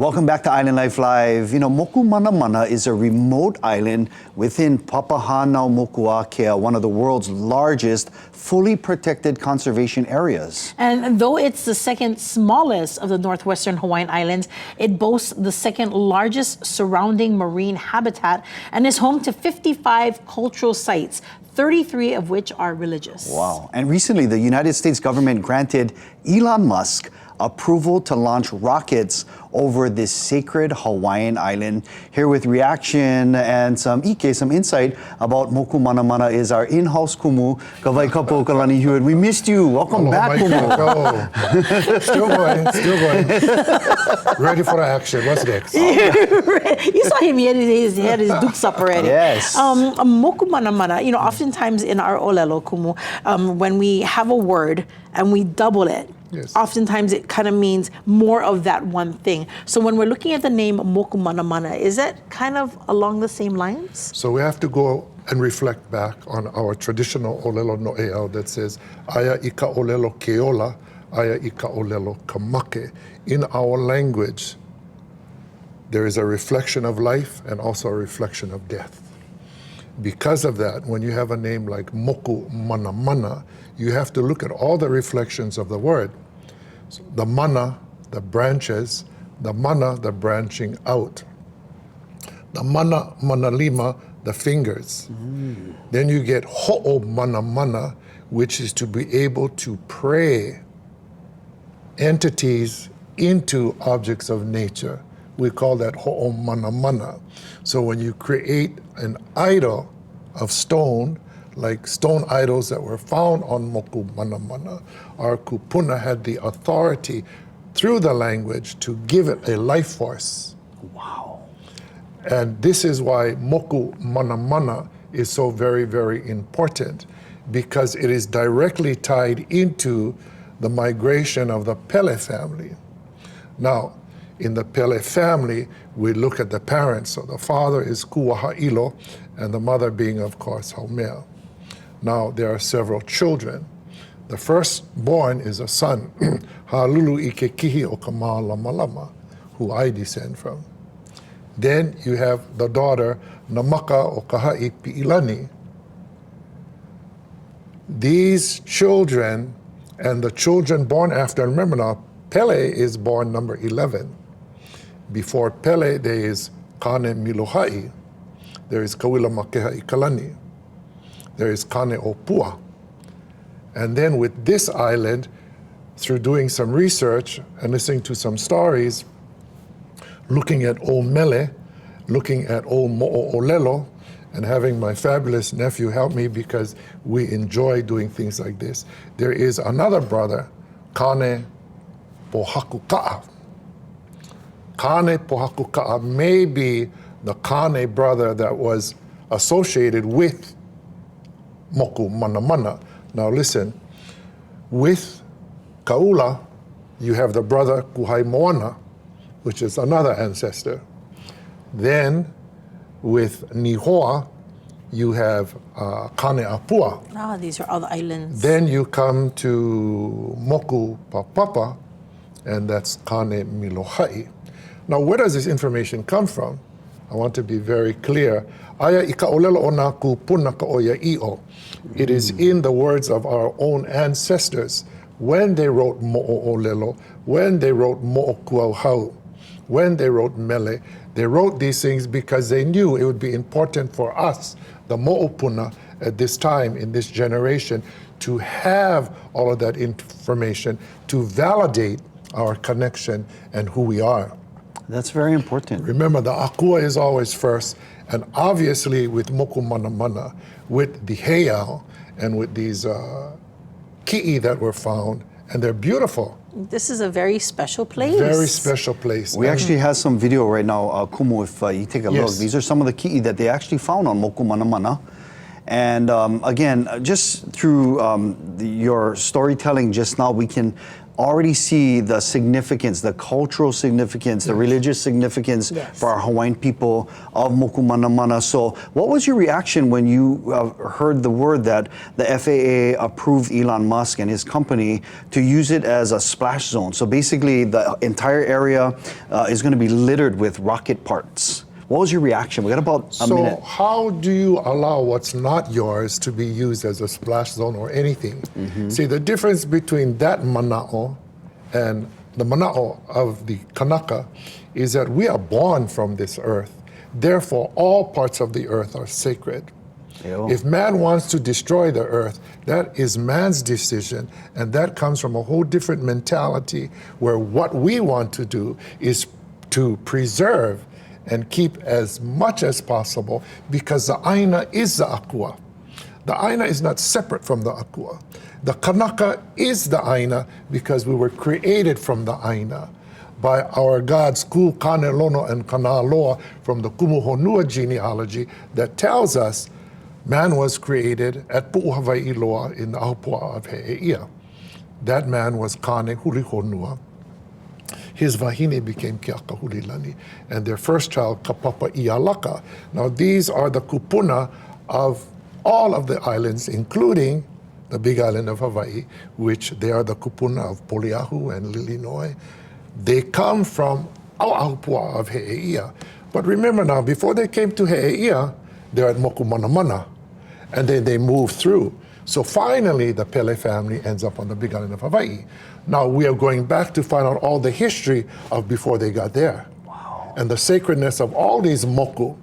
Welcome back to Island Life Live. Mokumanamana is a remote island within Papahānaumokuākea, one of the world's largest fully protected conservation areas. And though it's the second smallest of the northwestern Hawaiian Islands, it boasts the second largest surrounding marine habitat and is home to 55 cultural sites, 33 of which are religious. Wow. And recently, the United States government granted Elon Musk approval to launch rockets over this sacred Hawaiian island. Here with reaction and some insight about Mokumanamana is our in-house Kumu, Kawaikapuokalani Hewett. We missed you. Welcome back, Kumu. Still going. Ready for action. What's next? You saw him, he had his dukes up already. Yes. Mokumanamana, oftentimes in our olelo, Kumu, when we have a word and we double it, yes, oftentimes it kind of means more of that one thing. So when we're looking at the name Mokumanamana, is that kind of along the same lines? So we have to go and reflect back on our traditional olelo no'eau that says, Aya ika olelo keola, aya ika olelo kamake. In our language, there is a reflection of life and also a reflection of death. Because of that, when you have a name like Mokumanamana, you have to look at all the reflections of the word. So the mana, the branches, the mana, the branching out. The mana, manalima, the fingers. Then you get ho'omanamana, which is to be able to pray entities into objects of nature. We call that ho'omanamana. So when you create an idol of stone, like stone idols that were found on Mokumanamana, our kupuna had the authority through the language to give it a life force. Wow. And this is why Mokumanamana is so very, very important, because it is directly tied into the migration of the Pele family. Now, in the Pele family, we look at the parents. So the father is Kuaha'ilo, and the mother being, of course, Haumea. Now, there are several children. The firstborn is a son, Ha'alulu ike kihi o Kamā Lama, who I descend from. Then you have the daughter, Namaka o Kaha'i Pi'ilani. These children and the children born after, remember now, Pele is born number 11. Before Pele, there is Kane Milohai, there is Kawila Makeha Ikalani, there is Kane Opua. And then with this island, through doing some research and listening to some stories, looking at old Mele, looking at old Mo'olelo, and having my fabulous nephew help me because we enjoy doing things like this. There is another brother, Kane Pohakuka'a. Kane Pohakuka'a may be the Kane brother that was associated with Mokumanamana. Now listen, with Kaula, you have the brother Kuhai Moana, which is another ancestor. Then with Nihoa, you have Kane Apua. Ah, these are other islands. Then you come to Moku Papapa, and that's Kane Milohai. Now, where does this information come from? I want to be very clear. Aya ika olelo ona ku puna ka oya i'o. It is in the words of our own ancestors when they wrote Mo'olelo, when they wrote Mo'okuauhau, when they wrote Mele. They wrote these things because they knew it would be important for us, the Mo'opuna, at this time, in this generation, to have all of that information to validate our connection and who we are. That's very important. Remember, the akua is always first, and obviously with Mokumanamana, with the heiau, and with these ki'i that were found, and they're beautiful. This is a very special place. Very special place. We actually have some video right now, Kumu, if you take a look. Yes. These are some of the ki'i that they actually found on Mokumanamana. And again, just through your storytelling just now, we can already see the significance, the cultural significance, the religious significance for our Hawaiian people of Mokumanamana. So what was your reaction when you heard the word that the FAA approved Elon Musk and his company to use it as a splash zone? So basically the entire area is going to be littered with rocket parts. What was your reaction? We got about a minute. So how do you allow what's not yours to be used as a splash zone or anything? See, the difference between that mana'o and the mana'o of the Kanaka is that we are born from this earth. Therefore, all parts of the earth are sacred. If man wants to destroy the earth, that is man's decision, and that comes from a whole different mentality where what we want to do is to preserve and keep as much as possible, because the aina is the akua. The aina is not separate from the akua. The Kanaka is the aina because we were created from the aina by our gods Ku, Kane, Lono, and Kanaloa from the Kumu Honua genealogy that tells us man was created at Pu'uhawaiiloa in the Ahupua of He'eia. That man was Kane Huli Honua. His wahine became Keakahulilani, and their first child, Kapapa Ialaka. Now these are the kupuna of all of the islands, including the big island of Hawaii, which they are the kupuna of Poliahu and Lilinoi. They come from Auahupua of He'eia. But remember now, before they came to He'eia, they're at Mokumanamana, and then they move through. So finally, the Pele family ends up on the big island of Hawaii. Now we are going back to find out all the history of before they got there. Wow. And the sacredness of all these moku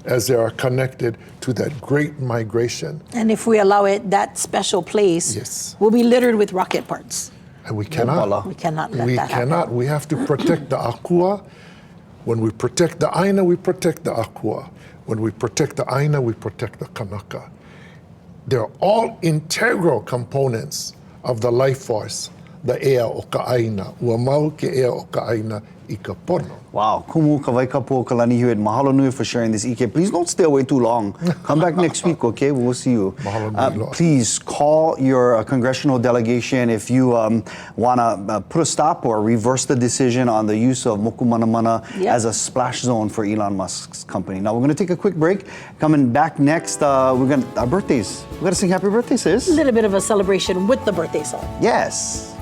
as they are connected to that great migration. And if we allow it, that special place will be littered with rocket parts. And we cannot. We cannot let that happen. We have to protect the akua. When we protect the aina, we protect the akua. When we protect the aina, we protect the kanaka. They're all integral components of the life force, the ea o ka aina, ua mau ke ea o ka aina I ka pono. Wow, Kumu, Kawaikapuokalani Hewett, mahalo nui for sharing this, Ike. Please don't stay away too long. Come back next week, okay? We'll see you. Please call your congressional delegation if you want to put a stop or reverse the decision on the use of Mokumanamana as a splash zone for Elon Musk's company. Now, we're going to take a quick break. Coming back next, we're going to, our birthdays. We're going to sing happy birthday, sis. A little bit of a celebration with the birthday song. Yes.